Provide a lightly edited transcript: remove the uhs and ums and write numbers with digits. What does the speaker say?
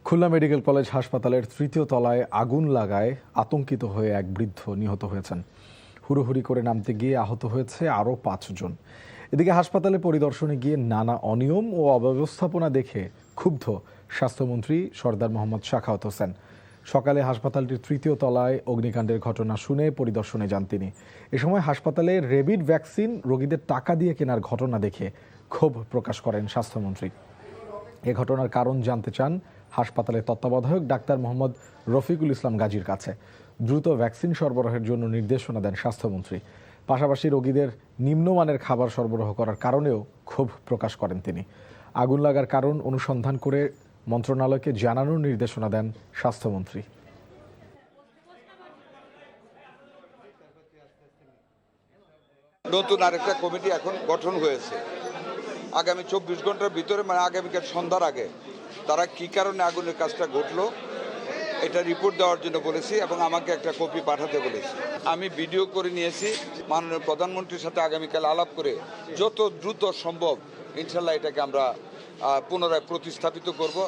Khulna medical college হাসপাতালের তৃতীয় তলায় আগুন লাগায় আতঙ্কিত হয়ে এক বৃদ্ধ নিহত হয়েছেন। হুড়োহুড়ি করে নামতে গিয়ে আহত হয়েছে আরও ৫ জন। এদিকে হাসপাতালে পরিদর্শনে গিয়ে নানা অনিয়ম ও অব্যবস্থাপনা দেখে ক্ষুব্ধ স্বাস্থ্যমন্ত্রী সরদার মোহাম্মদ সাখাওয়াত হোসেন। সকালে হাসপাতালটির তৃতীয় তলায় অগ্নিকাণ্ডের ঘটনা শুনে পরিদর্শনে যান তিনি। এ সময় হাসপাতালে রেবিড ভ্যাকসিন রোগীদের টাকা দিয়ে কেনার ঘটনা দেখে ক্ষোভ প্রকাশ করেন স্বাস্থ্যমন্ত্রী। এ ঘটনার কারণ জানতে চান হাসপাতালের তত্ত্বাবধায়ক ডাক্তার মোহাম্মদ রফিকুল ইসলাম গাজীর কাছে। দ্রুত ভ্যাকসিন সরবরাহের জন্য নির্দেশনা দেন স্বাস্থ্যমন্ত্রী। পাশাপাশি রোগীদের নিম্নমানের খাবার সরবরাহ করার কারণেও ক্ষোভ প্রকাশ করেন তিনি। আগুন লাগার কারণ অনুসন্ধান করে মন্ত্রণালয়কে জানানোর নির্দেশনা দেন স্বাস্থ্যমন্ত্রী। নতুন আরেকটা কমিটি এখন গঠন হয়েছে। আগামী ২৪ ঘন্টার ভিতরে, মানে আগামীকাল সন্ধ্যার আগে তারা কি কারণে আগুনের কাজটা ঘটলো এটা রিপোর্ট দেওয়ার জন্য বলেছি এবং আমাকে একটা কপি পাঠাতে বলেছি। আমি ভিডিও করে নিয়েছি। মাননীয় প্রধানমন্ত্রীর সাথে আগামীকাল আলাপ করে যত দ্রুত সম্ভব ইনশাল্লাহ এটাকে আমরা পুনরায় প্রতিস্থাপিত করব।